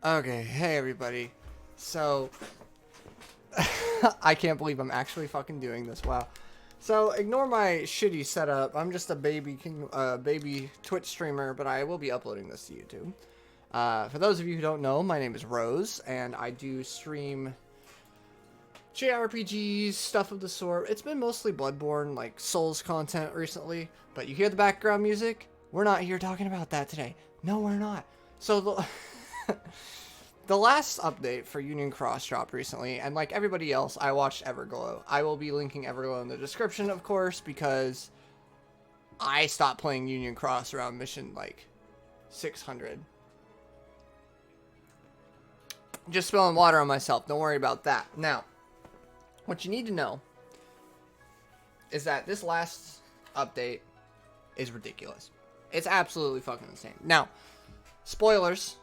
Okay, hey everybody. So, I can't believe I'm actually fucking doing this. Wow. So, ignore my shitty setup. I'm just a baby Twitch streamer, but I will be uploading this to YouTube. For those of you who don't know, my name is Rose, and I do stream JRPGs, stuff of the sort. It's been mostly Bloodborne, like Souls content recently, but you hear the background music? We're not here talking about that today. No, we're not. So, the last update for Union Cross dropped recently, and like everybody else, I watched Everglow. I will be linking Everglow in the description, of course, because I stopped playing Union Cross around mission, like, 600. Just spilling water on myself. Don't worry about that. Now, what you need to know is that this last update is ridiculous. It's absolutely fucking insane. Now, spoilers,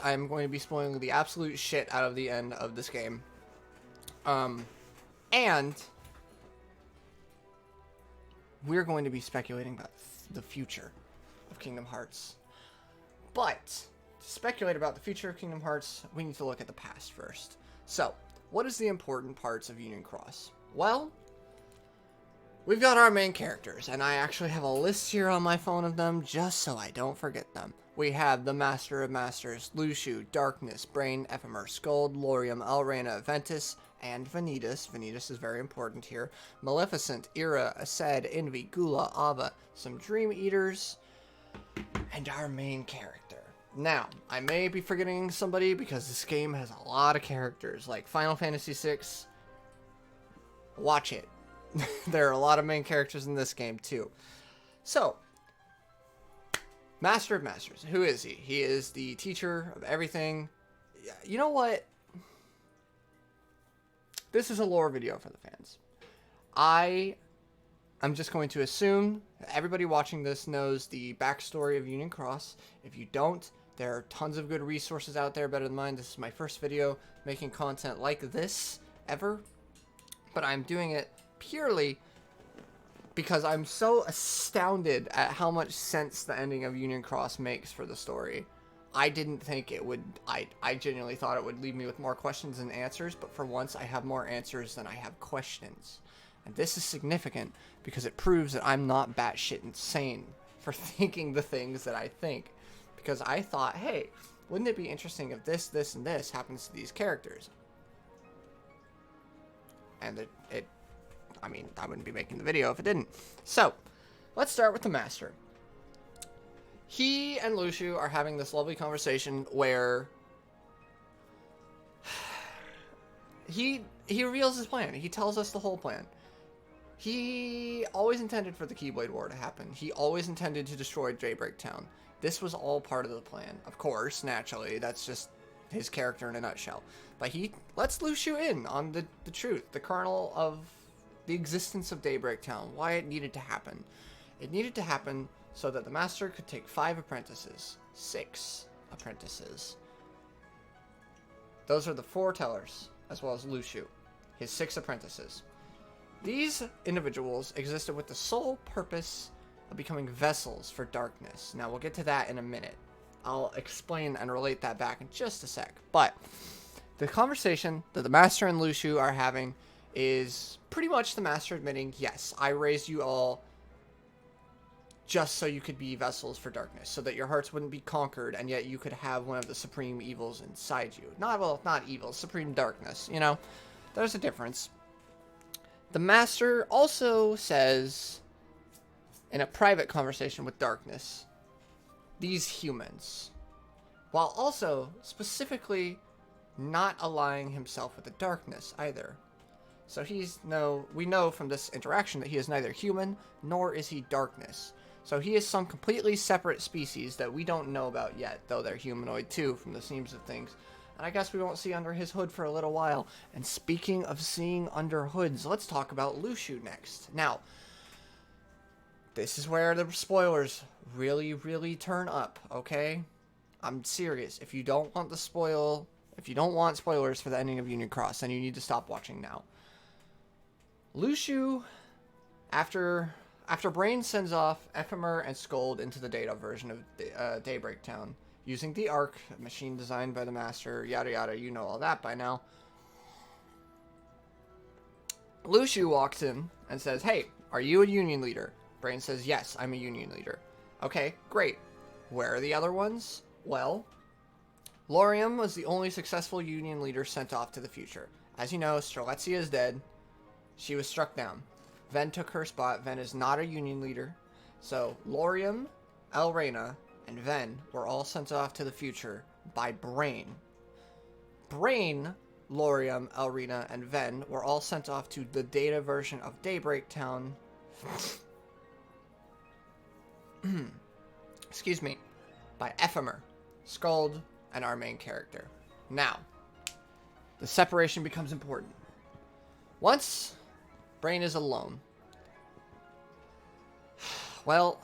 I am going to be spoiling the absolute shit out of the end of this game. And we're going to be speculating about the future of Kingdom Hearts. But to speculate about the future of Kingdom Hearts, we need to look at the past first. So, what is the important parts of Union Cross? Well, we've got our main characters, and I actually have a list here on my phone of them just so I don't forget them. We have the Master of Masters, Luxu, Darkness, Brain, Ephemer, Scold, Laurium, Alrena, Ventus, and Vanitas. Vanitas is very important here. Maleficent, Ira, Ased, Envy, Gula, Ava, some Dream Eaters, and our main character. Now, I may be forgetting somebody because this game has a lot of characters, like Final Fantasy VI. Watch it. There are a lot of main characters in this game, too. So, Master of Masters. Who is he? He is the teacher of everything. You know what? This is a lore video for the fans. I'm just going to assume that everybody watching this knows the backstory of Union Cross. If you don't, there are tons of good resources out there better than mine. This is my first video making content like this ever. But I'm doing it purely because I'm so astounded at how much sense the ending of Union Cross makes for the story. I didn't think it would. I genuinely thought it would leave me with more questions than answers, but for once I have more answers than I have questions. And this is significant because it proves that I'm not batshit insane for thinking the things that I think. Because I thought, hey, wouldn't it be interesting if this, this, and this happens to these characters? And I mean, I wouldn't be making the video if it didn't. So, let's start with the Master. He and Luxu are having this lovely conversation where he reveals his plan. He tells us the whole plan. He always intended for the Keyblade War to happen. He always intended to destroy Daybreak Town. This was all part of the plan. Of course, naturally, that's just his character in a nutshell. But he lets Luxu in on the truth, the kernel of the existence of Daybreak Town, why it needed to happen. It needed to happen so that the Master could take 6 apprentices. Those are the foretellers, as well as Luxu, his 6 apprentices. These individuals existed with the sole purpose of becoming vessels for darkness. Now, we'll get to that in a minute. I'll explain and relate that back in just a sec. But the conversation that the Master and Luxu are having is pretty much the Master admitting, yes, I raised you all just so you could be vessels for darkness, so that your hearts wouldn't be conquered, and yet you could have one of the supreme evils inside you. Not evil, supreme darkness, you know? There's a difference. The Master also says, in a private conversation with darkness, these humans, while also specifically not allying himself with the darkness either. So we know from this interaction that he is neither human, nor is he darkness. So he is some completely separate species that we don't know about yet, though they're humanoid too, from the seams of things. And I guess we won't see under his hood for a little while. And speaking of seeing under hoods, let's talk about Luxu next. Now, this is where the spoilers really, really turn up, okay? I'm serious. If you don't want spoilers for the ending of Union Cross, then you need to stop watching now. Luxu, after Brain sends off Ephemer and Scold into the data version of Daybreak Town, using the Ark, a machine designed by the Master, yada yada, you know all that by now. Luciu walks in and says, hey, are you a Union leader? Brain says, yes, I'm a Union leader. Okay, great. Where are the other ones? Well, Laurium was the only successful Union leader sent off to the future. As you know, Strelitzia is dead. She was struck down. Ven took her spot. Ven is not a Union leader. So, Laurium, Elrena, and Ven were all sent off to the future by Brain. Brain, Laurium, Elrena, and Ven were all sent off to the data version of Daybreak Town. Excuse me. By Ephemer, Skuld, and our main character. Now, the separation becomes important. Once Brain is alone, well,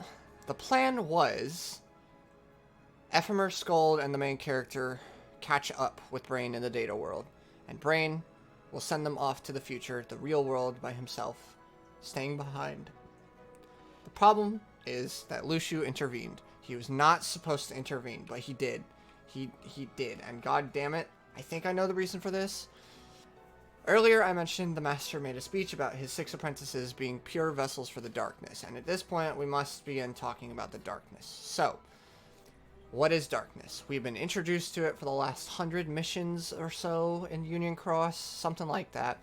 the plan was Ephemer, Skuld, and the main character catch up with Brain in the data world, and Brain will send them off to the future, the real world, by himself, staying behind. The problem is that Luciu intervened. He was not supposed to intervene, but he did. He did, and god damn it, I think I know the reason for this. Earlier I mentioned the Master made a speech about his 6 apprentices being pure vessels for the darkness, and at this point we must begin talking about the darkness. So, what is darkness? We've been introduced to it for the last 100 missions or so in Union Cross, something like that.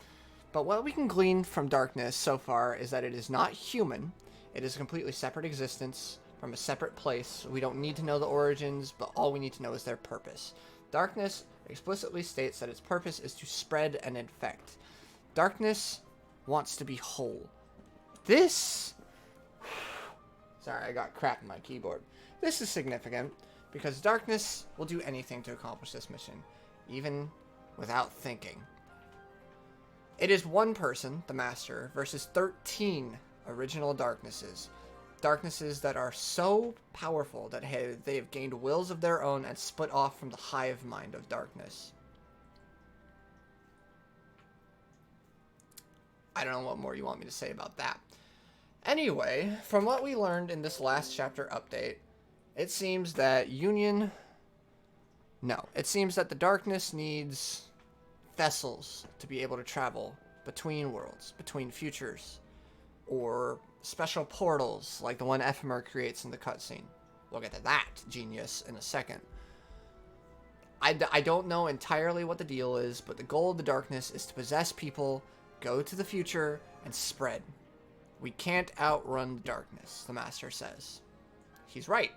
But what we can glean from darkness so far is that it is not human. It is a completely separate existence from a separate place. We don't need to know the origins, but all we need to know is their purpose. Darkness explicitly states that its purpose is to spread and infect. Darkness wants to be whole. This... Sorry, I got crap in my keyboard. This is significant, because darkness will do anything to accomplish this mission, even without thinking. It is one person, the Master, versus 13 original darknesses. Darknesses that are so powerful that they have gained wills of their own and split off from the hive mind of darkness. I don't know what more you want me to say about that. Anyway, from what we learned in this last chapter update, it seems that it seems that the darkness needs vessels to be able to travel between worlds, between futures, or special portals like the one Ephemer creates in the cutscene. We'll get to that genius in a second. I don't know entirely what the deal is, but the goal of the darkness is to possess people, go to the future, and spread. We can't outrun the darkness, the Master says. He's right.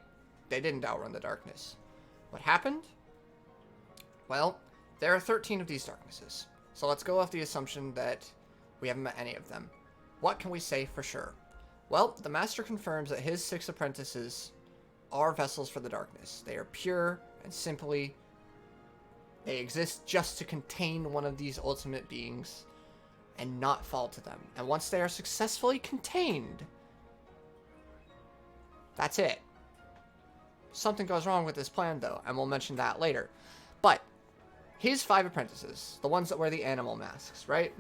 They didn't outrun the darkness. What happened? Well, there are 13 of these darknesses. So let's go off the assumption that we haven't met any of them. What can we say for sure? Well, the Master confirms that his 6 apprentices are vessels for the darkness. They are pure and simply, they exist just to contain one of these ultimate beings and not fall to them. And once they are successfully contained, that's it. Something goes wrong with this plan, though, and we'll mention that later. But his 5 apprentices, the ones that wear the animal masks, right?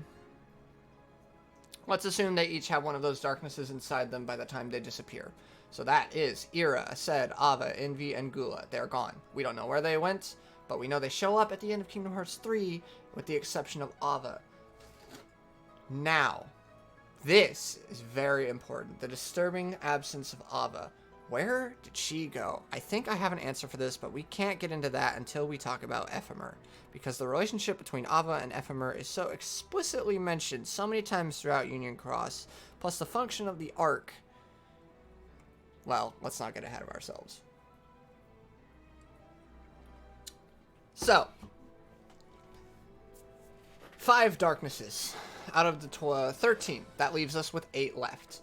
Let's assume they each have one of those darknesses inside them by the time they disappear. So that is Ira, Ased, Ava, Envy, and Gula. They're gone. We don't know where they went, but we know they show up at the end of Kingdom Hearts 3, with the exception of Ava. Now, this is very important. The disturbing absence of Ava. Where did she go? I think I have an answer for this, but we can't get into that until we talk about Ephemer, because the relationship between Ava and Ephemer is so explicitly mentioned so many times throughout Union Cross, plus the function of the Ark. Well, let's not get ahead of ourselves. So, 5 darknesses out of the 13. That leaves us with 8 left.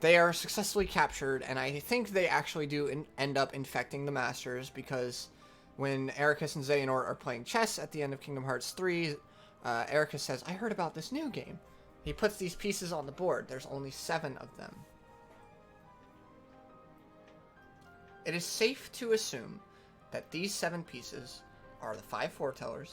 They are successfully captured, and I think they actually do end up infecting the Masters, because when Ericus and Xehanort are playing chess at the end of Kingdom Hearts 3, Ericus says, I heard about this new game. He puts these pieces on the board. There's only 7 of them. It is safe to assume that these 7 pieces are the 5 foretellers,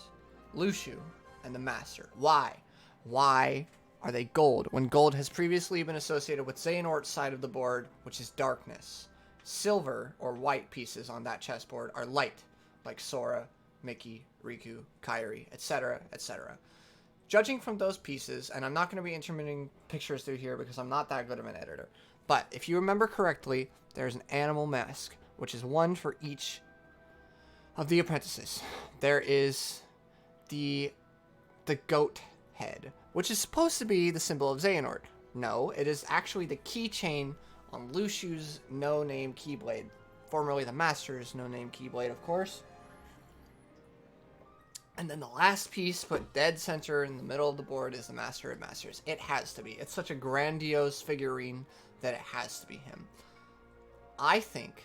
Luciu, and the Master. Why? Why are they gold when gold has previously been associated with Xehanort's side of the board, which is darkness? silver or white pieces on that chessboard are light, like Sora, Mickey, Riku, Kairi, etc., etc. Judging from those pieces, and I'm not going to be intermitting pictures through here because I'm not that good of an editor, but if you remember correctly, there's an animal mask, which is one for each of the apprentices. There is the goat head, which is supposed to be the symbol of Xehanort. No, it is actually the keychain on Lushu's no-name Keyblade, formerly the Master's no-name Keyblade, of course. And then the last piece, put dead center in the middle of the board, is the Master of Masters. It has to be. It's such a grandiose figurine that it has to be him. I think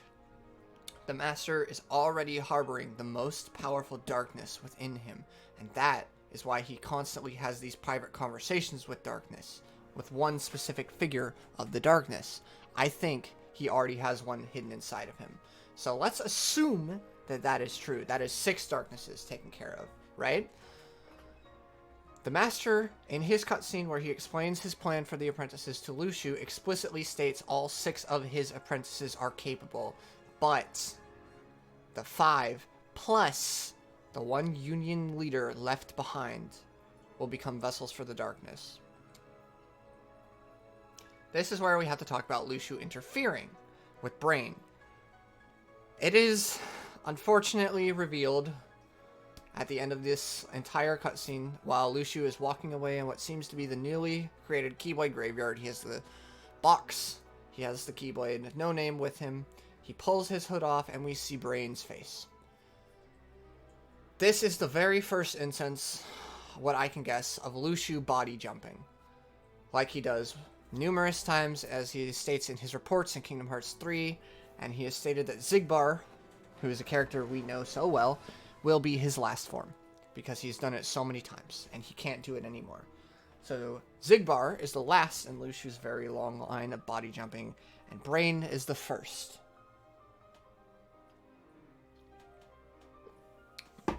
the Master is already harboring the most powerful darkness within him, and that is why he constantly has these private conversations with darkness, with one specific figure of the darkness. I think he already has one hidden inside of him. So let's assume that that is true. That is 6 darknesses taken care of, right? The Master, in his cutscene where he explains his plan for the apprentices to Lushu, explicitly states all 6 of his apprentices are capable, but the 5 plus the one Union leader left behind will become vessels for the darkness. This is where we have to talk about Lushu interfering with Brain. It is unfortunately revealed at the end of this entire cutscene, while Lushu is walking away in what seems to be the newly created Keyblade graveyard. He has the box, he has the Keyblade, no name with him. He pulls his hood off and we see Brain's face. This is the very first instance, what I can guess, of Lushu body jumping. Like he does numerous times, as he states in his reports in Kingdom Hearts 3, and he has stated that Xigbar, who is a character we know so well, will be his last form, because he's done it so many times, and he can't do it anymore. So Xigbar is the last in Lushu's very long line of body jumping, and Brain is the first.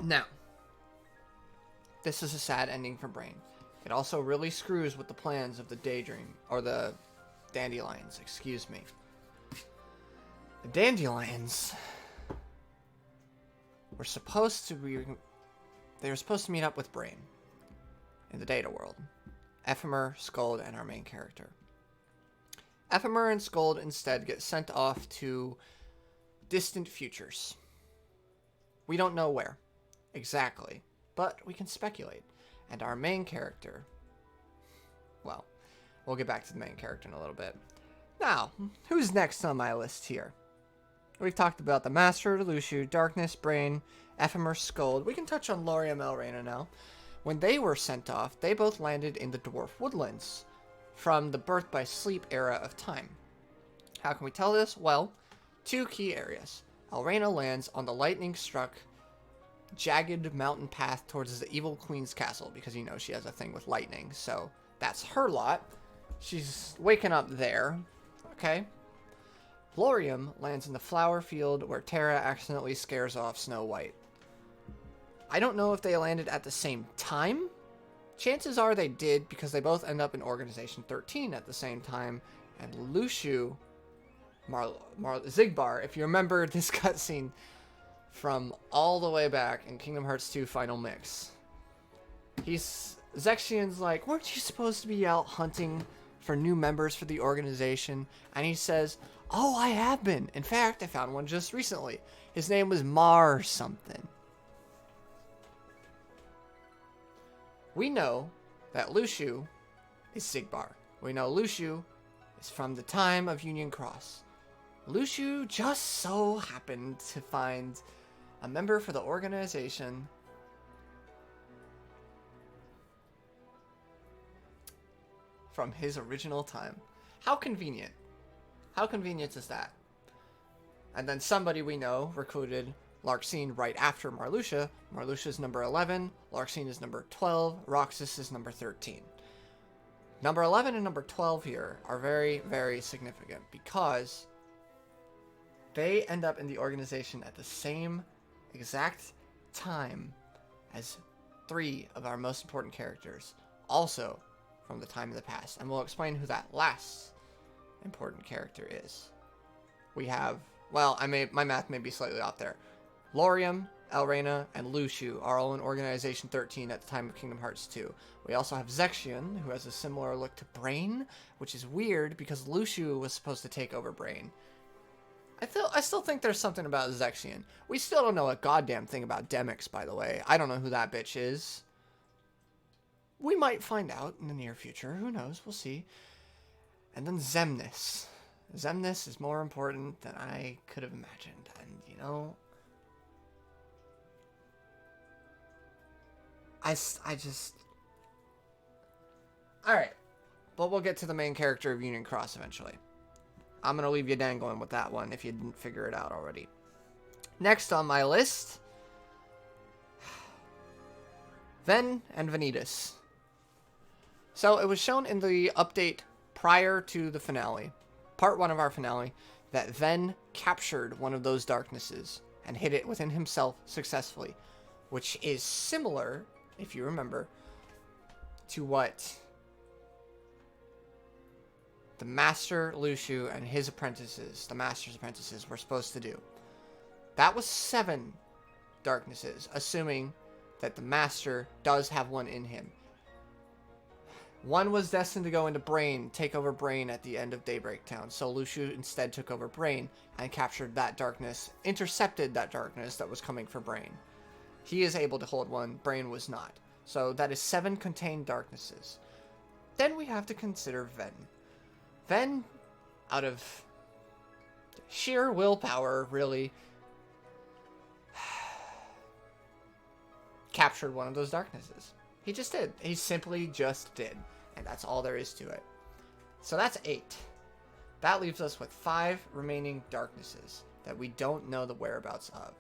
Now, this is a sad ending for Brain. It also really screws with the plans of the Daydream, or the Dandelions, excuse me. The Dandelions were supposed to be... They were supposed to meet up with Brain in the Data World. Ephemer, Scold, and our main character. Ephemer and Scold instead get sent off to distant futures. We don't know where exactly, but we can speculate. And our main character, well, we'll get back to the main character in a little bit. Now, who's next on my list here? We've talked about the Master, Lushu, Darkness, Brain, Ephemer, Scold. We can touch on Loria Melrena now. When they were sent off, they both landed in the Dwarf Woodlands from the Birth by Sleep era of time. How can we tell this? Well, 2 key areas. Elrena lands on the lightning-struck, jagged mountain path towards the Evil Queen's castle, because you know she has a thing with lightning, so that's her lot. She's waking up there, okay? Lorium lands in the flower field where Terra accidentally scares off Snow White. I don't know if they landed at the same time. Chances are they did, because they both end up in Organization 13 at the same time, and Lushu, Xigbar, if you remember this cutscene from all the way back in Kingdom Hearts 2 Final Mix, Zexian's like, weren't you supposed to be out hunting for new members for the organization? And he says, oh, I have been. In fact, I found one just recently. His name was Mar something. We know that Lushu is Xigbar. We know Lushu is from the time of Union Cross. Lushu just so happened to find a member for the organization from his original time. How convenient. How convenient is that? And then somebody we know recruited Larxene right after Marluxia. Marluxia is number 11, Larxene is number 12, Roxas is number 13. Number 11 and number 12 here are very, very significant because they end up in the organization at the same exact time as 3 of our most important characters, also from the time of the past. And we'll explain who that last important character is. we have, well, my math may be slightly off there. Laurium, Elrena, and Luxu are all in Organization 13 at the time of Kingdom Hearts 2. We also have Zexion, who has a similar look to Brain, which is weird because Luxu was supposed to take over Brain. I still think there's something about Zexion. We still don't know a goddamn thing about Demyx, by the way. I don't know who that bitch is. We might find out in the near future. Who knows? We'll see. And then Xemnas. Xemnas is more important than I could have imagined. And, you know, I just... Alright. But we'll get to the main character of Union Cross eventually. I'm going to leave you dangling with that one if you didn't figure it out already. Next on my list, Ven and Vanitas. So it was shown in the update prior to the finale, part 1 of our finale, that Ven captured one of those darknesses and hid it within himself successfully, which is similar, if you remember, to what the Master Luxu and his apprentices, the Master's apprentices, were supposed to do. That was 7 darknesses, assuming that the Master does have one in him. One was destined to go into Brain, take over Brain at the end of Daybreak Town, so Luxu instead took over Brain and captured that darkness, intercepted that darkness that was coming for Brain. He is able to hold one, Brain was not. So that is 7 contained darknesses. Then we have to consider Ven. Ven, out of sheer willpower, really, captured one of those darknesses. He just did. He simply just did. And that's all there is to it. So that's 8. That leaves us with 5 remaining darknesses that we don't know the whereabouts of.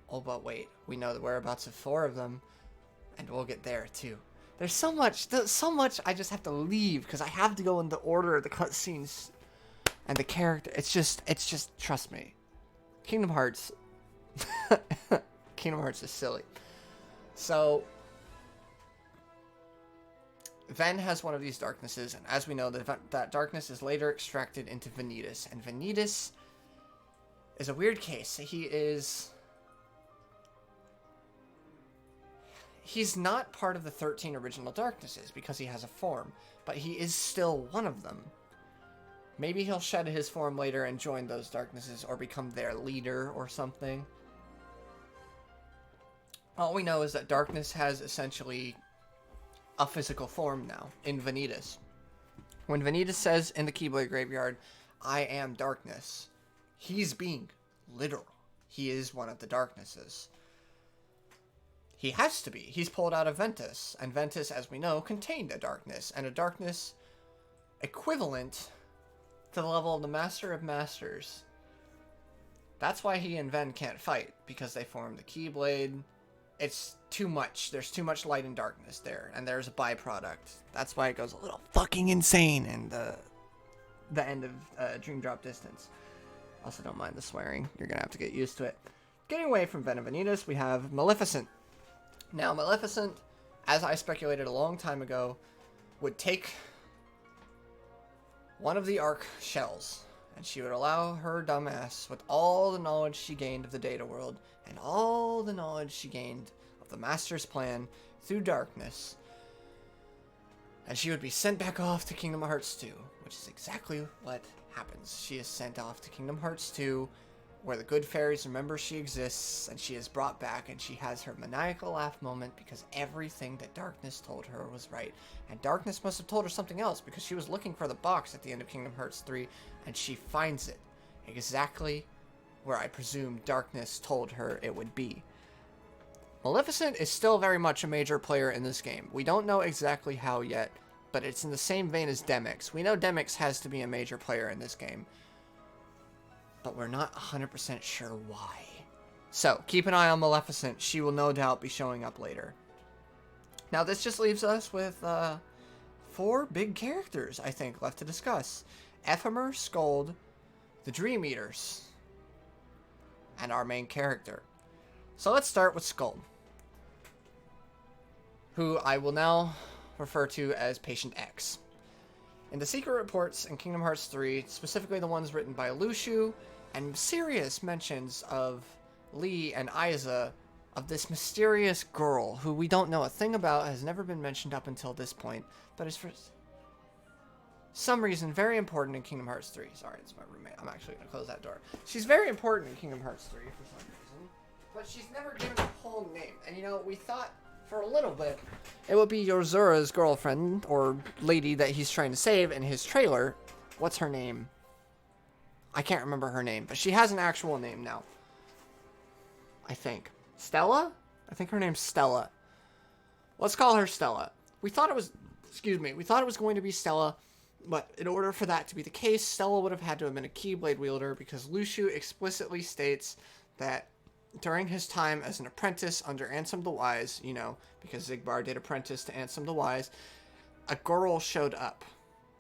Oh, but wait. We know the whereabouts of 4 of them. And we'll get there, too. There's so much I just have to leave because I have to go in the order of the cutscenes and the character. It's just, trust me. Kingdom Hearts. Kingdom Hearts is silly. So, Ven has one of these darknesses, and as we know, that darkness is later extracted into Vanitas. And Vanitas is a weird case. He's not part of the 13 original darknesses because he has a form, but he is still one of them. Maybe he'll shed his form later and join those darknesses or become their leader or something. All we know is that darkness has essentially a physical form now in Vanitas. When Vanitas says in the Keyblade Graveyard, I am darkness, he's being literal. He is one of the darknesses. He has to be. He's pulled out of Ventus, and Ventus, as we know, contained a darkness, and a darkness equivalent to the level of the Master of Masters. That's why he and Ven can't fight, because they form the Keyblade. It's too much. There's too much light and darkness there, and there's a byproduct. That's why it goes a little fucking insane in the end of Dream Drop Distance. Also, don't mind the swearing. You're gonna have to get used to it. Getting away from Ven and Vanitas, we have Maleficent. Now, Maleficent, as I speculated a long time ago, would take one of the Arc shells, and she would allow her dumbass, with all the knowledge she gained of the data world, and all the knowledge she gained of the Master's plan through darkness, and she would be sent back off to Kingdom Hearts 2, which is exactly what happens. She is sent off to Kingdom Hearts 2, where the good fairies remember she exists, and she is brought back, and she has her maniacal laugh moment because everything that Darkness told her was right. And Darkness must have told her something else because she was looking for the box at the end of Kingdom Hearts 3, and she finds it exactly where I presume Darkness told her it would be. Maleficent is still very much a major player in this game. We don't know exactly how yet, but it's in the same vein as Demyx. We know Demyx has to be a major player in this game, but we're not 100% sure why. So, keep an eye on Maleficent. She will no doubt be showing up later. Now, this just leaves us with 4 big characters, I think, left to discuss. Ephemer, Scold, the Dream Eaters, and our main character. So let's start with Scold, who I will now refer to as Patient X. In the secret reports in Kingdom Hearts 3, specifically the ones written by Luxu and serious mentions of Lee and Isa of this mysterious girl who we don't know a thing about, has never been mentioned up until this point, but is for some reason very important in Kingdom Hearts 3. Sorry, it's my roommate. I'm actually going to close that door. She's very important in Kingdom Hearts 3 for some reason, but she's never given a whole name. And you know, we thought for a little bit it would be Yozura's girlfriend or lady that he's trying to save in his trailer. What's her name? I can't remember her name, but she has an actual name now. I think. Stella? I think her name's Stella. Let's call her Stella. We thought it was going to be Stella, but in order for that to be the case, Stella would have had to have been a Keyblade wielder, because Lucio explicitly states that during his time as an apprentice under Ansem the Wise, you know, because Xigbar did apprentice to Ansem the Wise, a girl showed up.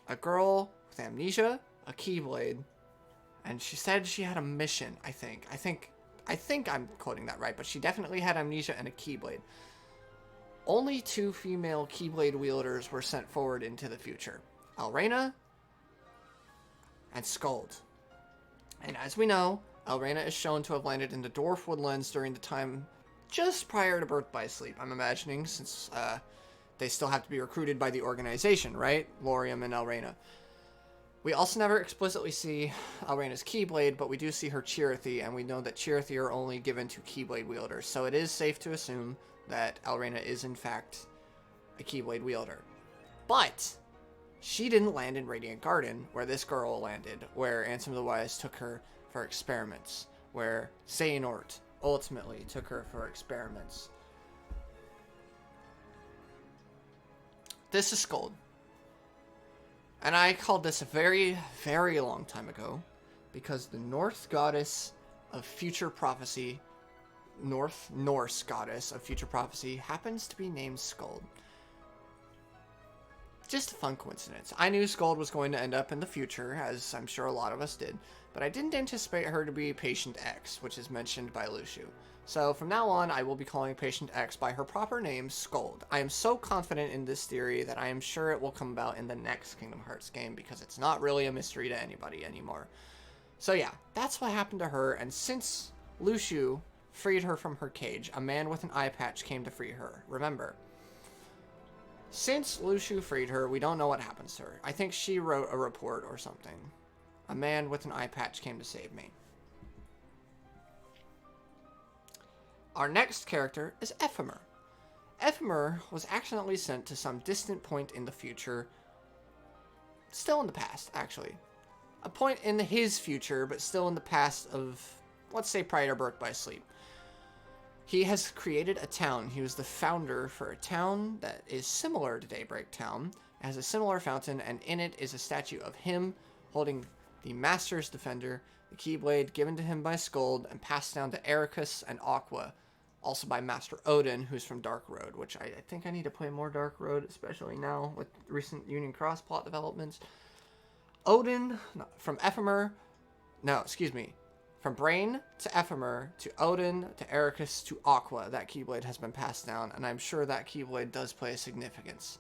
A girl with amnesia, a Keyblade, and she said she had a mission, I think. I think I'm quoting that right, but she definitely had amnesia and a Keyblade. Only 2 female Keyblade wielders were sent forward into the future. Elrena and Skuld. And as we know, Elrena is shown to have landed in the Dwarf Woodlands during the time just prior to Birth by Sleep, I'm imagining, since they still have to be recruited by the organization, right? Lauriam and Elrena. We also never explicitly see Elrena's Keyblade, but we do see her Chirithy, and we know that Chirithy are only given to Keyblade wielders, so it is safe to assume that Elrena is in fact a Keyblade wielder. But she didn't land in Radiant Garden, where this girl landed, where Ansem the Wise took her for experiments, where Xehanort ultimately took her for experiments. This is Skuld. And I called this a very, very long time ago, because the Norse goddess of future prophecy, Norse goddess of future prophecy, happens to be named Skuld. Just a fun coincidence. I knew Skuld was going to end up in the future, as I'm sure a lot of us did, but I didn't anticipate her to be Patient X, which is mentioned by Lucio. So from now on, I will be calling Patient X by her proper name, Skuld. I am so confident in this theory that I am sure it will come about in the next Kingdom Hearts game, because it's not really a mystery to anybody anymore. So yeah, that's what happened to her, and since Lucio freed her from her cage, a man with an eye patch came to free her. Remember, since Lucio freed her, we don't know what happens to her. I think she wrote a report or something. A man with an eye patch came to save me. Our next character is Ephemer. Ephemer was accidentally sent to some distant point in the future. Still in the past, actually. A point in his future, but still in the past of, let's say, prior to Birth by Sleep. He has created a town. He was the founder for a town that is similar to Daybreak Town. It has a similar fountain, and in it is a statue of him holding the Master's Defender, the Keyblade given to him by Skuld and passed down to Ericus and Aqua, also by Master Odin, who's from Dark Road, which I think I need to play more Dark Road, especially now with recent Union Cross plot developments. Odin, from Brain to Ephemer, to Odin, to Ericus, to Aqua, that Keyblade has been passed down, and I'm sure that Keyblade does play a significance.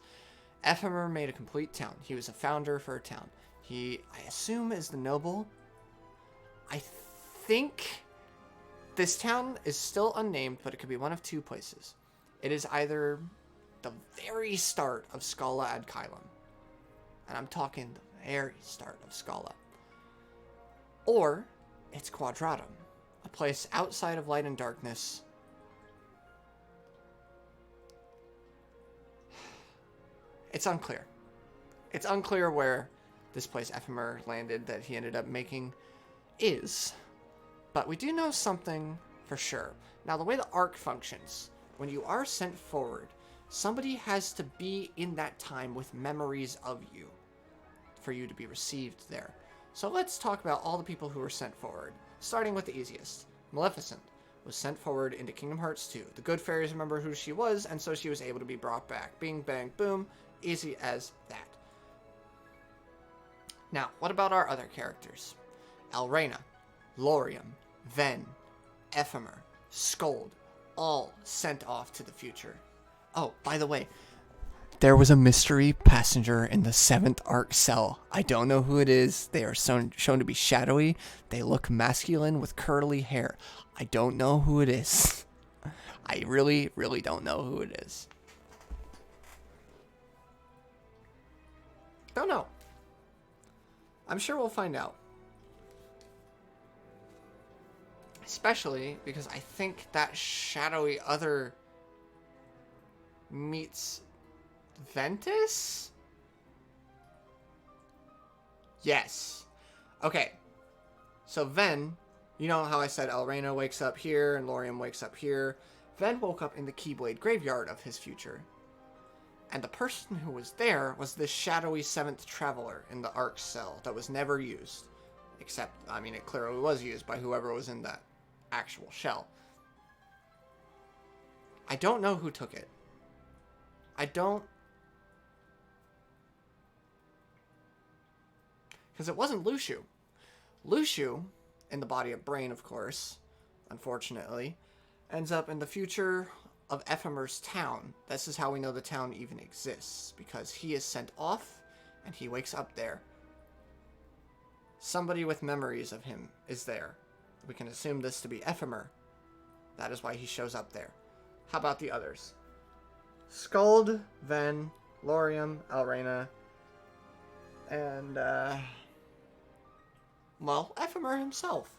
Ephemer made a complete town. He was a founder for a town. He, I assume, is the noble. I think this town is still unnamed, but it could be one of 2 places. It is either the very start of Scala ad Kylum, and I'm talking the very start of Scala, or it's Quadratum, a place outside of Light and Darkness. It's unclear. It's unclear where this place Ephemer landed that he ended up making is. But we do know something for sure. Now, the way the arc functions, when you are sent forward, somebody has to be in that time with memories of you for you to be received there. So let's talk about all the people who were sent forward, starting with the easiest. Maleficent was sent forward into Kingdom Hearts 2. The good fairies remember who she was, and so she was able to be brought back. Bing, bang, boom. Easy as that. Now, what about our other characters? Elrena, Lauriam, Ven, Ephemer, Skuld, all sent off to the future. Oh, by the way, There was a mystery passenger in the 7th Arc cell. I don't know who it is. They are shown to be shadowy. They look masculine with curly hair. I don't know who it is. I really, really don't know who it is. Don't know. I'm sure we'll find out. Especially because I think that shadowy other meets Ventus? Yes. Okay. So Ven, you know how I said Elrena wakes up here and Lorium wakes up here? Ven woke up in the Keyblade graveyard of his future. And the person who was there was this shadowy 7th Traveler in the Arc cell that was never used. Except, I mean, it clearly was used by whoever was in that actual shell. I don't know who took it. Because it wasn't Luciu. Luciu, in the body of Brain, of course, unfortunately, ends up in the future of Ephemer's town. This is how we know the town even exists, because he is sent off, and he wakes up there. Somebody with memories of him is there. We can assume this to be Ephemer. That is why he shows up there. How about the others? Skuld, Ven, Lorium, Elrena, and, well, Ephemer himself.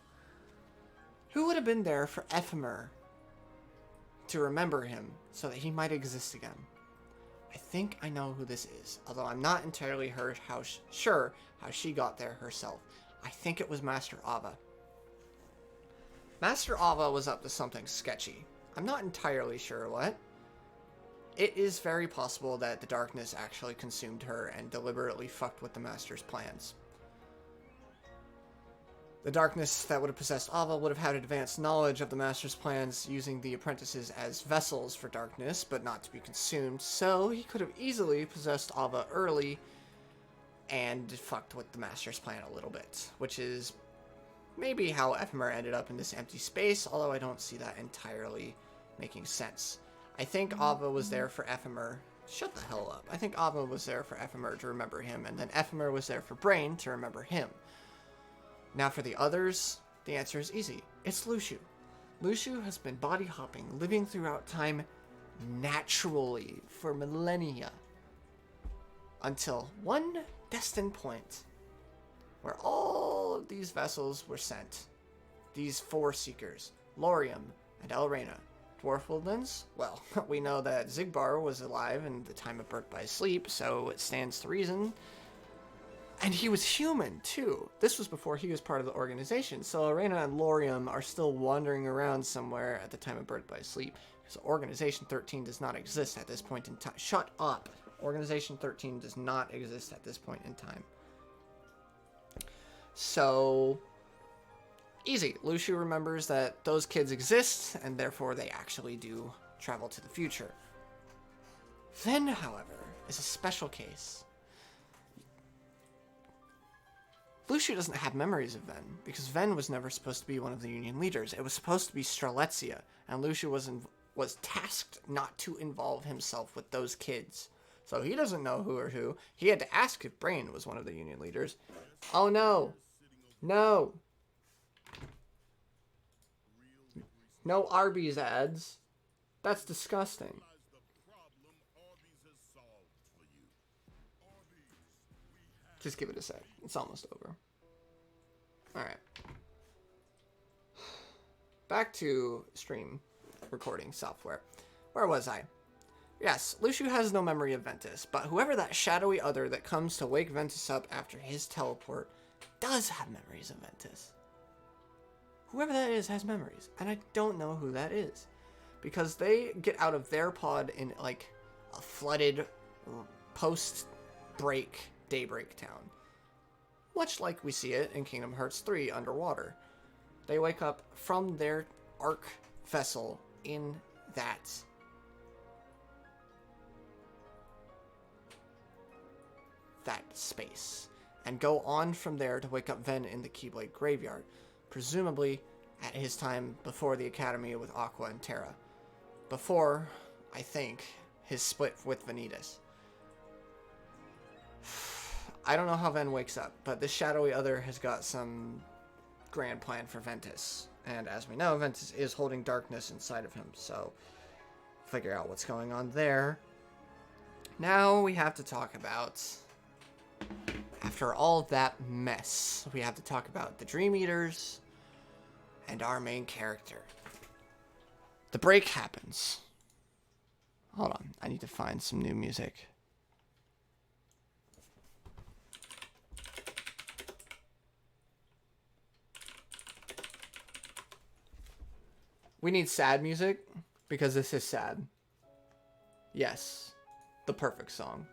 Who would have been there for Ephemer to remember him so that he might exist again? I think I know who this is, although I'm not entirely sure how she got there herself. I think it was Master Ava. Master Ava was up to something sketchy. I'm not entirely sure what. It is very possible that the darkness actually consumed her and deliberately fucked with the Master's plans. The darkness that would have possessed Ava would have had advanced knowledge of the Master's plans, using the apprentices as vessels for darkness, but not to be consumed, so he could have easily possessed Ava early and fucked with the Master's plan a little bit, which is maybe how Ephemer ended up in this empty space, although I don't see that entirely making sense. I think Ava was there for Ephemer. Shut the hell up. I think Ava was there for Ephemer to remember him, and then Ephemer was there for Brain to remember him. Now for the others, the answer is easy. It's Luciu. Luciu has been body hopping, living throughout time naturally for millennia, until one destined point where all of these vessels were sent. These 4 seekers, Lorium and Elrena. Dwarf Woodlands? Well, we know that Zigbar was alive in the time of Birth by Sleep, so it stands to reason. And he was human, too. This was before he was part of the organization, so Elrena and Lorium are still wandering around somewhere at the time of Birth by Sleep, because Organization 13 does not exist at this point in time. Shut up! Organization 13 does not exist at this point in time. So, easy. Luciu remembers that those kids exist, and therefore they actually do travel to the future. Ven, however, is a special case. Luciu doesn't have memories of Ven, because Ven was never supposed to be one of the Union leaders. It was supposed to be Strelitzia, and Luciu was tasked not to involve himself with those kids. So he doesn't know who or who. He had to ask if Brain was one of the Union leaders. Oh no! No! No Arby's ads. That's disgusting. Just give it a sec. It's almost over. Alright. Back to stream recording software. Where was I? Yes, Luciu has no memory of Ventus, but whoever that shadowy other that comes to wake Ventus up after his teleport does have memories of Ventus. Whoever that is has memories, and I don't know who that is. Because they get out of their pod in, like, a flooded, post-break Daybreak town. Much like we see it in Kingdom Hearts 3 underwater. They wake up from their Ark vessel in that space, and go on from there to wake up Ven in the Keyblade graveyard, presumably at his time before the Academy with Aqua and Terra. Before, I think, his split with Vanitas. I don't know how Ven wakes up, but this shadowy other has got some grand plan for Ventus. And as we know, Ventus is holding darkness inside of him, so figure out what's going on there. Now we have to talk about, after all that mess, we have to talk about the Dream Eaters and our main character. The break happens. Hold on, I need to find some new music. We need sad music, because this is sad. Yes, the perfect song.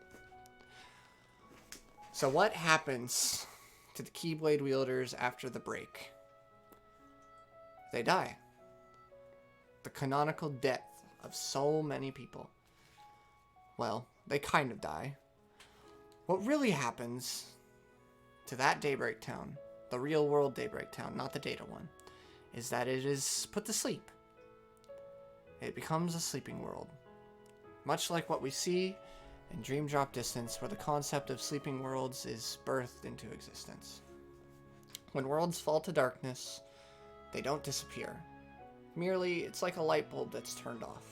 So what happens to the Keyblade wielders after the break? They die. The canonical death of so many people. Well, they kind of die. What really happens to that Daybreak Town, the real world Daybreak Town, not the data one, is that it is put to sleep. It becomes a sleeping world. Much like what we see in Dream Drop Distance, where the concept of sleeping worlds is birthed into existence. When worlds fall to darkness, they don't disappear. Merely, it's like a light bulb that's turned off.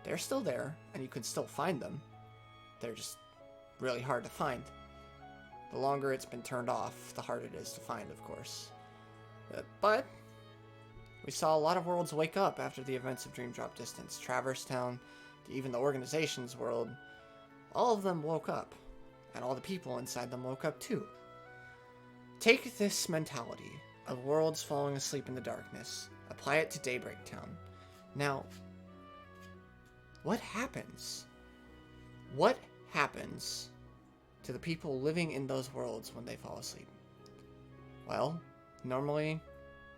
They're still there, and you can still find them. They're just really hard to find. The longer it's been turned off, the harder it is to find, of course. But we saw a lot of worlds wake up after the events of Dream Drop Distance. Traverse Town, even the organization's world, all of them woke up. And all the people inside them woke up too. Take this mentality of worlds falling asleep in the darkness. Apply it to Daybreak Town. Now, what happens? What happens to the people living in those worlds when they fall asleep? Well, normally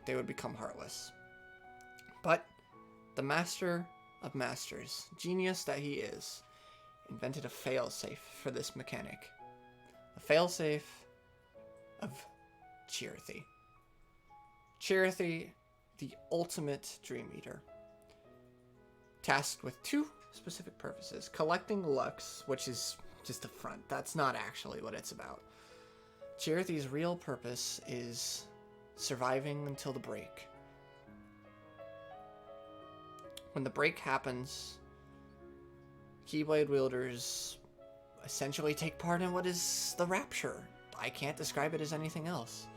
they would become heartless. But the master of masters, genius that he is, invented a failsafe for this mechanic. A failsafe of Chirithy. Chirithy, the ultimate Dream Eater. Tasked with two specific purposes. Collecting Lux, which is just a front. That's not actually what it's about. Chirithy's real purpose is surviving until the break. When the break happens, Keyblade wielders essentially take part in what is the rapture. I can't describe it as anything else.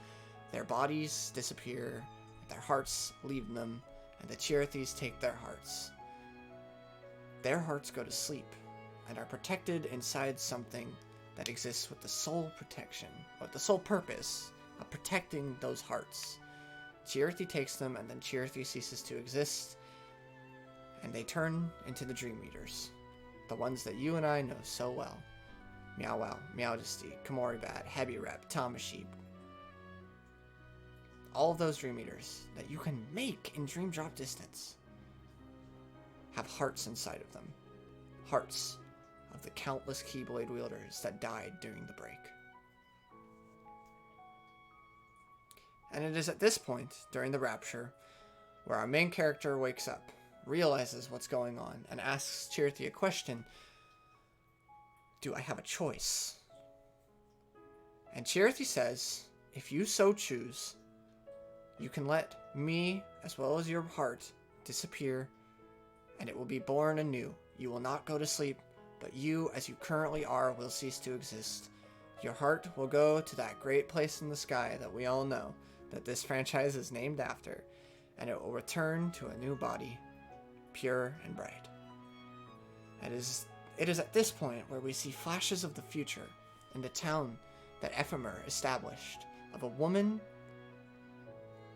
Their bodies disappear, their hearts leave them, and the Chirithys take their hearts. Their hearts go to sleep, and are protected inside something that exists with the sole protection, with the sole purpose of protecting those hearts. Chirithy takes them, and then Chirithy ceases to exist, and they turn into the Dream Eaters. The ones that you and I know so well. Meow Wow, Meowdesty, Komori Bat, Heavy Rep, Tamashib. All of those Dream Eaters that you can make in Dream Drop Distance have hearts inside of them. Hearts of the countless Keyblade wielders that died during the break. And it is at this point, during the rapture, where our main character wakes up, realizes what's going on, and asks Chirithy a question. Do I have a choice? And Chirithy says, if you so choose, you can let me, as well as your heart, disappear, and it will be born anew. You will not go to sleep, but you, as you currently are, will cease to exist. Your heart will go to that great place in the sky that we all know, that this franchise is named after, and it will return to a new body, pure and bright. It is at this point where we see flashes of the future in the town that Ephemer established, of a woman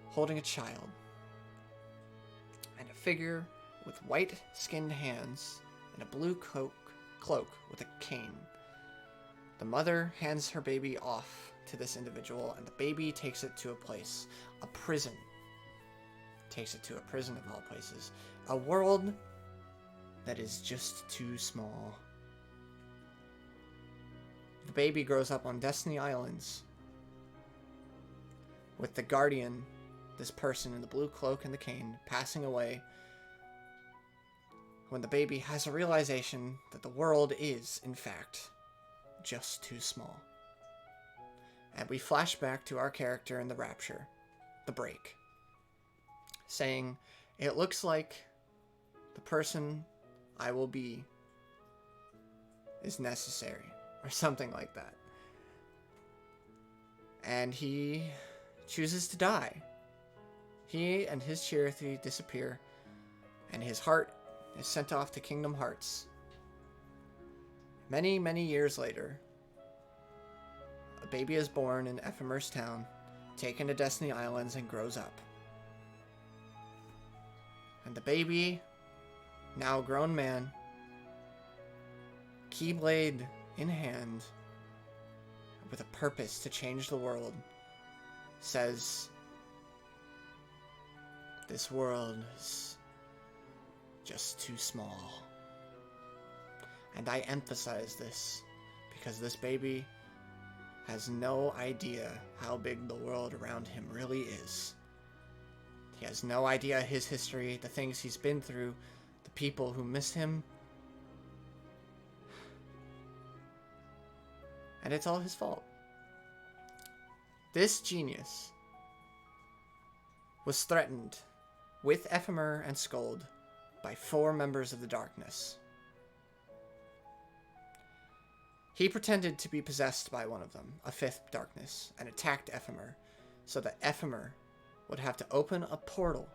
holding a child, and a figure with white-skinned hands and a blue cloak with a cane. The mother hands her baby off to this individual, and the baby takes it to a place, a prison. Takes it to a prison of all places. A world that is just too small. The baby grows up on Destiny Islands with the guardian, this person in the blue cloak and the cane, passing away when the baby has a realization that the world is, in fact, just too small. And we flash back to our character in the Rapture, the break, saying, "It looks like the person I will be is necessary," or something like that. And he chooses to die. He and his Chirithy disappear, and his heart is sent off to Kingdom Hearts. Many, many years later, a baby is born in Ephemer's town, taken to Destiny Islands, and grows up. And the baby, now a grown man, Keyblade in hand, with a purpose to change the world, says, "This world is just too small." And I emphasize this because this baby has no idea how big the world around him really is. He has no idea his history, the things he's been through, the people who miss him. And it's all his fault. This genius was threatened with Ephemer and Scold by 4 members of the Darkness. He pretended to be possessed by one of them, a 5th Darkness, and attacked Ephemer, so that Ephemer would have to open a portal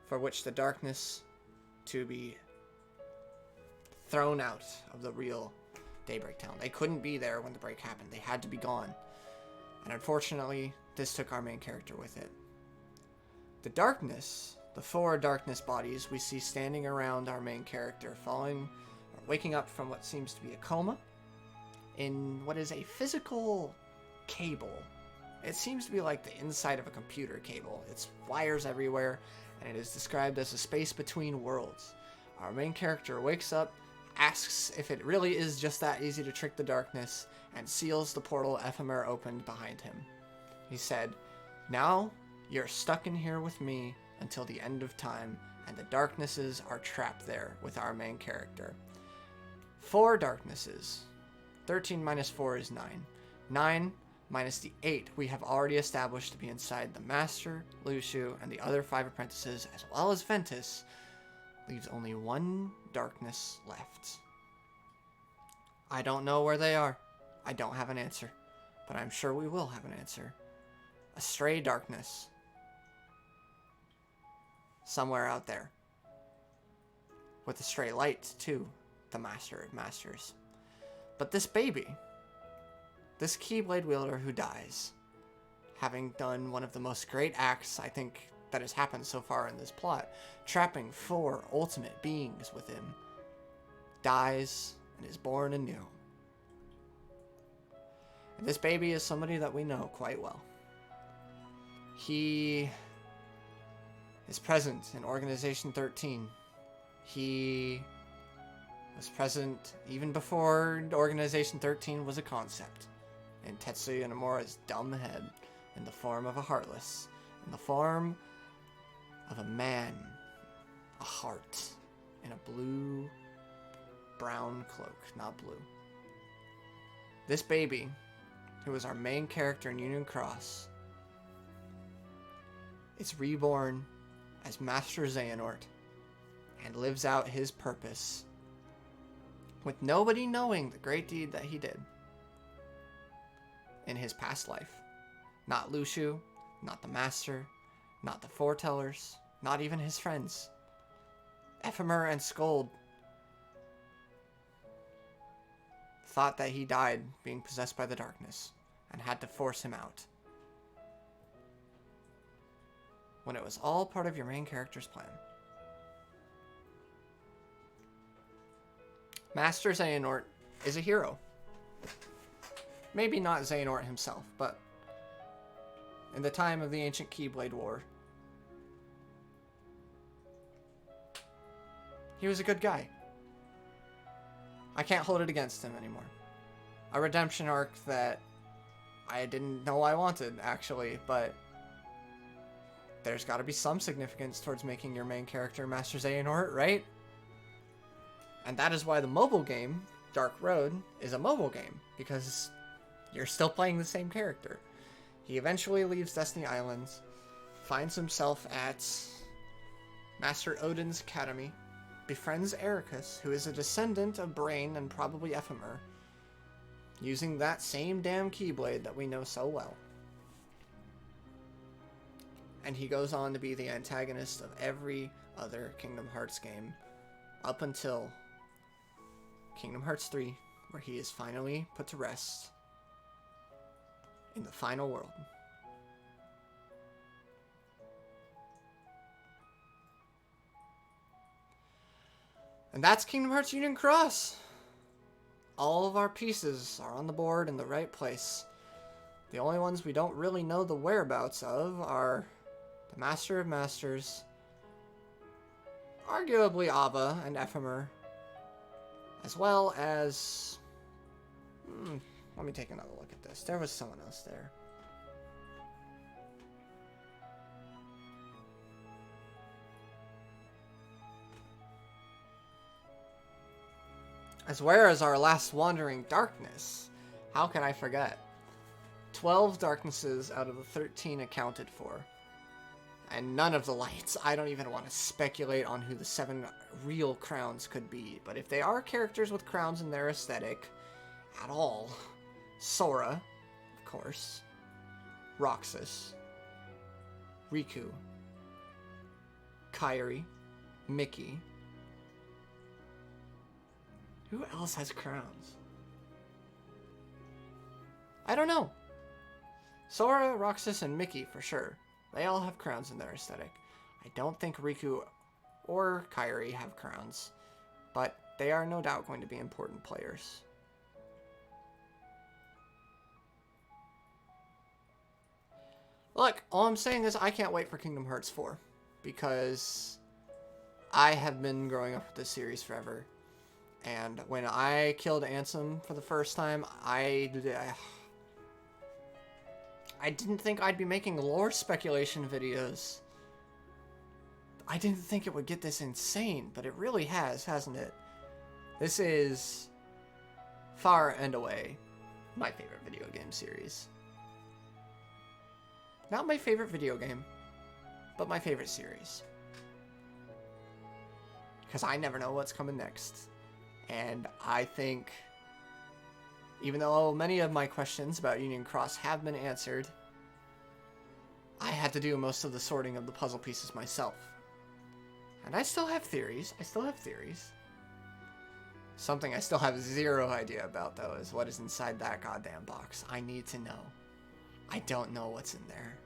for which the Darkness to be thrown out of the real Daybreak Town. They couldn't be there when the break happened. They had to be gone. And unfortunately, this took our main character with it. The Darkness, the 4 Darkness bodies we see standing around our main character, waking up from what seems to be a coma in what is a physical cable. It seems to be like the inside of a computer cable. It's wires everywhere, and it is described as a space between worlds. Our main character wakes up, asks if it really is just that easy to trick the Darkness, and seals the portal Ephemer opened behind him. He said, "Now you're stuck in here with me until the end of time, and the Darknesses are trapped there with our main character." 4 Darknesses. 13 minus 4 is 9. 9 minus the 8 we have already established to be inside the Master, Lucio, and the other 5 apprentices, as well as Ventus, leaves only 1 Darkness left. I don't know where they are. I don't have an answer, but I'm sure we will have an answer. A stray Darkness. Somewhere out there. With a stray light, too. The Master of Masters. But this baby, this Keyblade wielder who dies, having done one of the most great acts I think that has happened so far in this plot, trapping 4 ultimate beings with him, dies and is born anew. And this baby is somebody that we know quite well. He is present in Organization 13. He was present even before Organization 13 was a concept, in Tetsuya Nomura's dumb head, in the form of a Heartless, in the form of a man, a heart, in a blue-brown cloak, not blue. This baby, who is our main character in Union Cross, is reborn as Master Xehanort and lives out his purpose with nobody knowing the great deed that he did in his past life. Not Lucio, not the Master, not the Foretellers, not even his friends. Ephemer and Scold thought that he died being possessed by the Darkness and had to force him out, when it was all part of your main character's plan. Master Xehanort is a hero. Maybe not Xehanort himself, but in the time of the ancient Keyblade War, he was a good guy. I can't hold it against him anymore. A redemption arc that I didn't know I wanted, actually, but there's got to be some significance towards making your main character Master Xehanort, right? And that is why the mobile game, Dark Road, is a mobile game, because You're still playing the same character. He eventually leaves Destiny Islands, finds himself at Master Odin's Academy, befriends Ericus, who is a descendant of Brain and probably Ephemer, using that same damn Keyblade that we know so well. And he goes on to be the antagonist of every other Kingdom Hearts game up until Kingdom Hearts 3, where he is finally put to rest in the final world. And that's Kingdom Hearts Union Cross. All of our pieces are on the board in the right place. The only ones we don't really know the whereabouts of are the Master of Masters, arguably Ava and Ephemer, as well as... let me take another look at this. There was someone else there. As well as our last Wandering Darkness. How can I forget? 12 darknesses out of the 13 accounted for. And none of the lights. I don't even want to speculate on who the 7 real crowns could be. But if they are characters with crowns in their aesthetic at all, Sora, of course, Roxas, Riku, Kairi, Mickey. Who else has crowns? I don't know. Sora, Roxas, and Mickey for sure. They all have crowns in their aesthetic. I don't think Riku or Kairi have crowns, but they are no doubt going to be important players. Look, all I'm saying is I can't wait for Kingdom Hearts 4, because I have been growing up with this series forever. And when I killed Ansem for the first time, I didn't think I'd be making lore speculation videos. I didn't think it would get this insane, but it really has, hasn't it? This is far and away my favorite video game series. Not my favorite video game, but my favorite series. Because I never know what's coming next. And I think, even though many of my questions about Union Cross have been answered, I had to do most of the sorting of the puzzle pieces myself. And I still have theories. Something I still have zero idea about, though, is what is inside that goddamn box. I need to know. I don't know what's in there.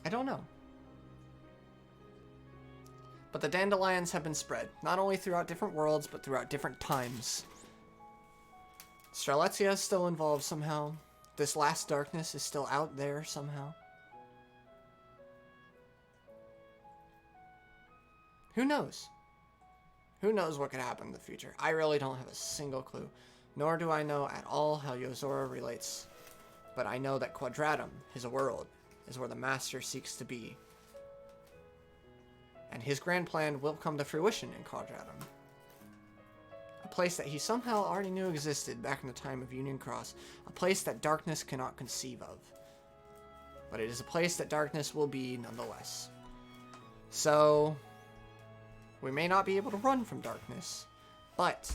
I don't know. But the dandelions have been spread, not only throughout different worlds, but throughout different times. Strelitzia is still involved somehow. This last darkness is still out there somehow. Who knows? Who knows what could happen in the future? I really don't have a single clue. Nor do I know at all how Yozora relates. But I know that Quadratum, his world, is where the Master seeks to be. And his grand plan will come to fruition in Quadratum. A place that he somehow already knew existed back in the time of Union Cross. A place that darkness cannot conceive of. But it is a place that darkness will be nonetheless. So, we may not be able to run from darkness, but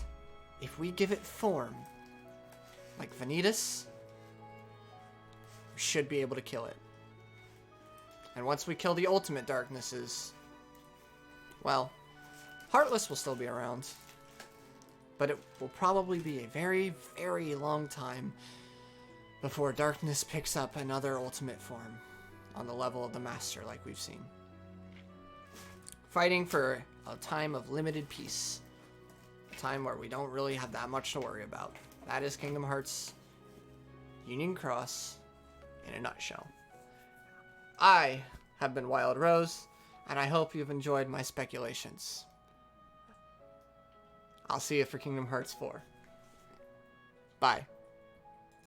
if we give it form, like Vanitas, we should be able to kill it. And once we kill the ultimate darknesses, well, Heartless will still be around, but it will probably be a very, very long time before darkness picks up another ultimate form on the level of the Master like we've seen. Fighting for a time of limited peace. A time where we don't really have that much to worry about. That is Kingdom Hearts Union Cross in a nutshell. I have been Wild Rose, and I hope you've enjoyed my speculations. I'll see you for Kingdom Hearts 4. Bye.